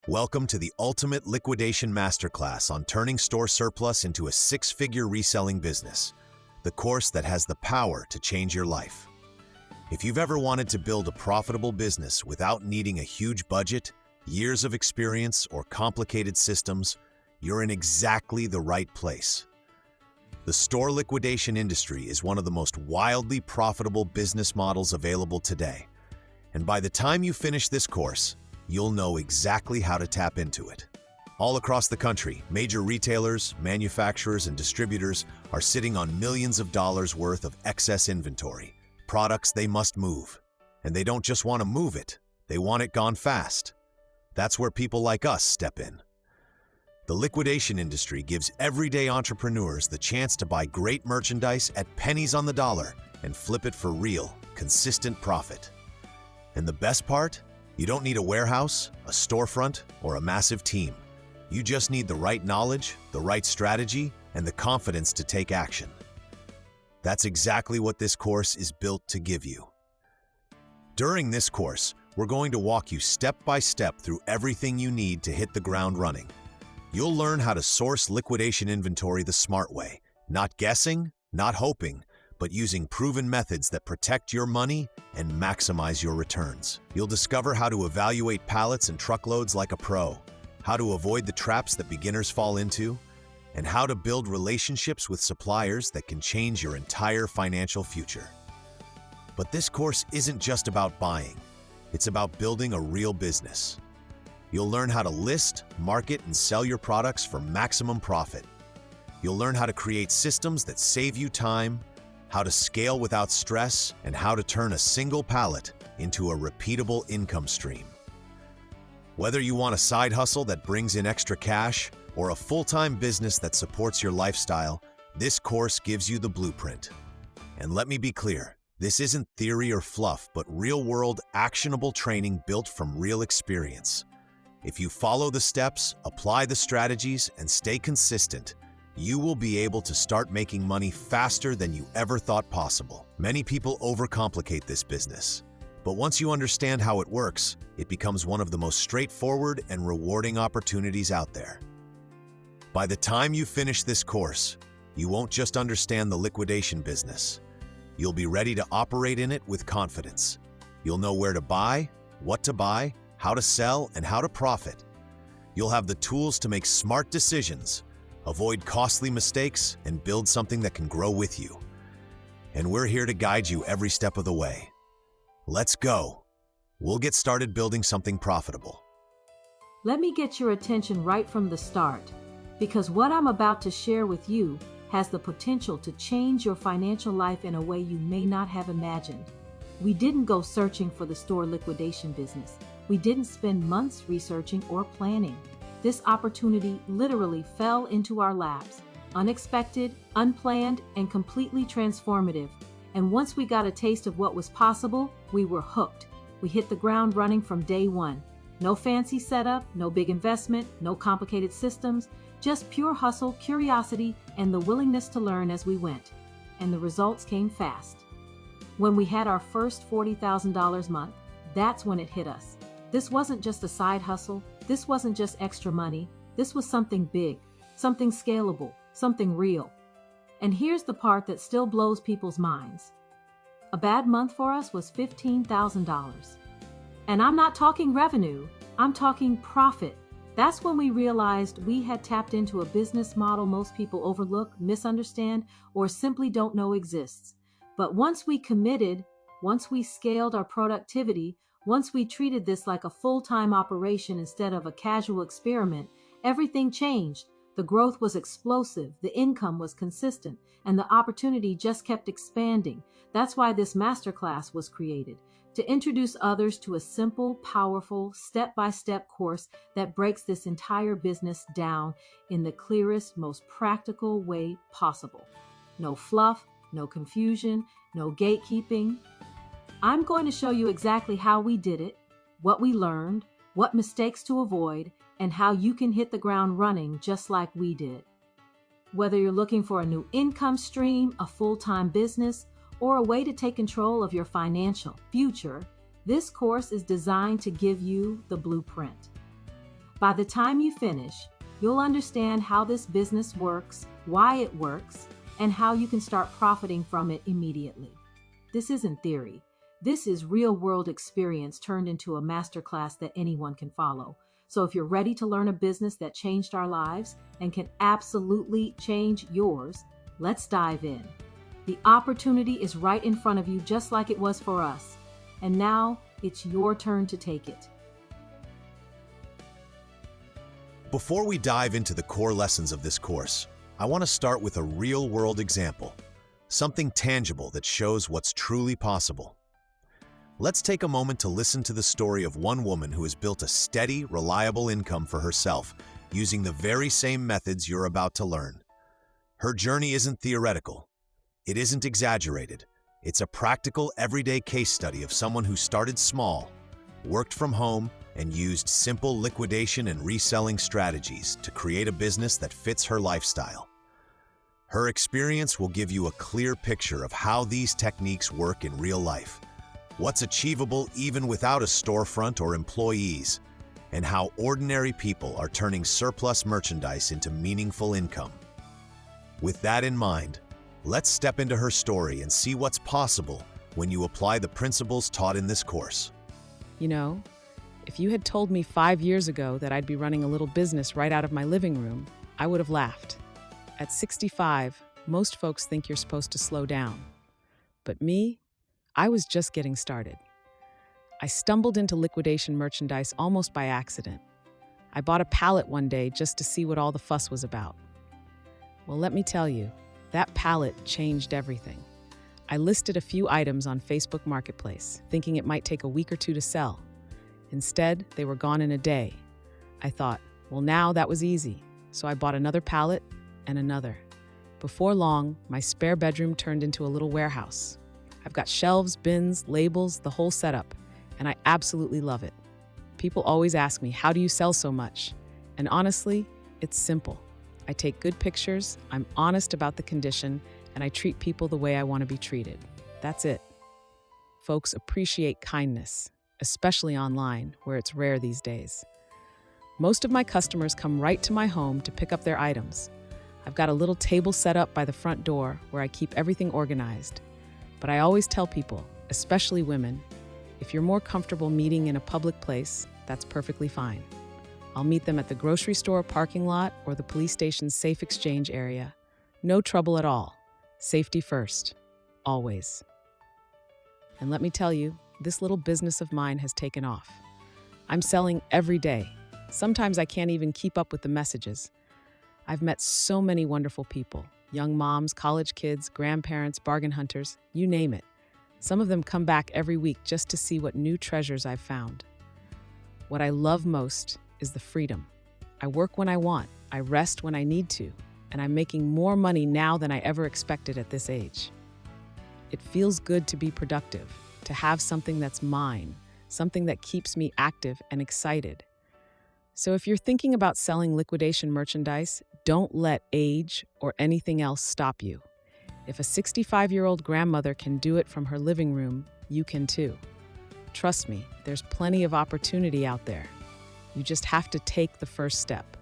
Welcome to the Ultimate Liquidation Masterclass on turning store surplus into a six-figure reselling business, the course that has the power to change your life. If you've ever wanted to build a profitable business without needing a huge budget, years of experience, or complicated systems, you're in exactly the right place. The store liquidation industry is one of the most wildly profitable business models available today. And by the time you finish this course, you'll know exactly how to tap into it. All across the country, major retailers, manufacturers, and distributors are sitting on millions of dollars worth of excess inventory, products they must move. And they don't just want to move it, they want it gone fast. That's where people like us step in. The liquidation industry gives everyday entrepreneurs the chance to buy great merchandise at pennies on the dollar and flip it for real, consistent profit. And the best part? You don't need a warehouse, a storefront, or a massive team. You just need the right knowledge, the right strategy, and the confidence to take action. That's exactly what this course is built to give you. During this course, we're going to walk you step by step through everything you need to hit the ground running. You'll learn how to source liquidation inventory the smart way, not guessing, not hoping, but using proven methods that protect your money and maximize your returns. You'll discover how to evaluate pallets and truckloads like a pro, how to avoid the traps that beginners fall into, and how to build relationships with suppliers that can change your entire financial future. But this course isn't just about buying. It's about building a real business. You'll learn how to list, market, and sell your products for maximum profit. You'll learn how to create systems that save you time, how to scale without stress, and how to turn a single pallet into a repeatable income stream. Whether you want a side hustle that brings in extra cash or a full-time business that supports your lifestyle, this course gives you the blueprint. And let me be clear, this isn't theory or fluff, but real-world, actionable training built from real experience. If you follow the steps, apply the strategies, and stay consistent, you will be able to start making money faster than you ever thought possible. Many people overcomplicate this business, but once you understand how it works, it becomes one of the most straightforward and rewarding opportunities out there. By the time you finish this course, you won't just understand the liquidation business. You'll be ready to operate in it with confidence. You'll know where to buy, what to buy, how to sell, and how to profit. You'll have the tools to make smart decisions, avoid costly mistakes, and build something that can grow with you. And we're here to guide you every step of the way. Let's go. We'll get started building something profitable. Let me get your attention right from the start, because what I'm about to share with you has the potential to change your financial life in a way you may not have imagined. We didn't go searching for the store liquidation business. We didn't spend months researching or planning. This opportunity literally fell into our laps, unexpected, unplanned, and completely transformative. And once we got a taste of what was possible, we were hooked. We hit the ground running from day one. No fancy setup, no big investment, no complicated systems, just pure hustle, curiosity, and the willingness to learn as we went. And the results came fast. When we had our first $40,000 month, that's when it hit us. This wasn't just a side hustle. This wasn't just extra money. This was something big, something scalable, something real. And here's the part that still blows people's minds. A bad month for us was $15,000. And I'm not talking revenue, I'm talking profit. That's when we realized we had tapped into a business model most people overlook, misunderstand, or simply don't know exists. But once we committed, once we scaled our productivity, once we treated this like a full-time operation instead of a casual experiment, everything changed. The growth was explosive, the income was consistent, and the opportunity just kept expanding. That's why this masterclass was created, to introduce others to a simple, powerful, step-by-step course that breaks this entire business down in the clearest, most practical way possible. No fluff, no confusion, no gatekeeping. I'm going to show you exactly how we did it, what we learned, what mistakes to avoid, and how you can hit the ground running just like we did. Whether you're looking for a new income stream, a full-time business, or a way to take control of your financial future, this course is designed to give you the blueprint. By the time you finish, you'll understand how this business works, why it works, and how you can start profiting from it immediately. This isn't theory. This is real-world experience turned into a masterclass that anyone can follow. So if you're ready to learn a business that changed our lives and can absolutely change yours, let's dive in. The opportunity is right in front of you, just like it was for us. And now it's your turn to take it. Before we dive into the core lessons of this course, I want to start with a real-world example, something tangible that shows what's truly possible. Let's take a moment to listen to the story of one woman who has built a steady, reliable income for herself using the very same methods you're about to learn. Her journey isn't theoretical. It isn't exaggerated. It's a practical, everyday case study of someone who started small, worked from home, and used simple liquidation and reselling strategies to create a business that fits her lifestyle. Her experience will give you a clear picture of how these techniques work in real life, what's achievable even without a storefront or employees, and how ordinary people are turning surplus merchandise into meaningful income. With that in mind, let's step into her story and see what's possible when you apply the principles taught in this course. You know, if you had told me 5 years ago that I'd be running a little business right out of my living room, I would have laughed. At 65, most folks think you're supposed to slow down. But me, I was just getting started. I stumbled into liquidation merchandise almost by accident. I bought a pallet one day just to see what all the fuss was about. Well, let me tell you, that pallet changed everything. I listed a few items on Facebook Marketplace, thinking it might take a week or two to sell. Instead, they were gone in a day. I thought, well, now that was easy. So I bought another pallet and another. Before long, my spare bedroom turned into a little warehouse. I've got shelves, bins, labels, the whole setup, and I absolutely love it. People always ask me, how do you sell so much? And honestly, it's simple. I take good pictures, I'm honest about the condition, and I treat people the way I want to be treated. That's it. Folks appreciate kindness, especially online, where it's rare these days. Most of my customers come right to my home to pick up their items. I've got a little table set up by the front door where I keep everything organized. But I always tell people, especially women, if you're more comfortable meeting in a public place, that's perfectly fine. I'll meet them at the grocery store parking lot or the police station's safe exchange area. No trouble at all. Safety first. Always. And let me tell you, this little business of mine has taken off. I'm selling every day. Sometimes I can't even keep up with the messages. I've met so many wonderful people. Young moms, college kids, grandparents, bargain hunters, you name it. Some of them come back every week just to see what new treasures I've found. What I love most is the freedom. I work when I want, I rest when I need to, and I'm making more money now than I ever expected at this age. It feels good to be productive, to have something that's mine, something that keeps me active and excited. So if you're thinking about selling liquidation merchandise, don't let age or anything else stop you. If a 65-year-old grandmother can do it from her living room, you can too. Trust me, there's plenty of opportunity out there. You just have to take the first step.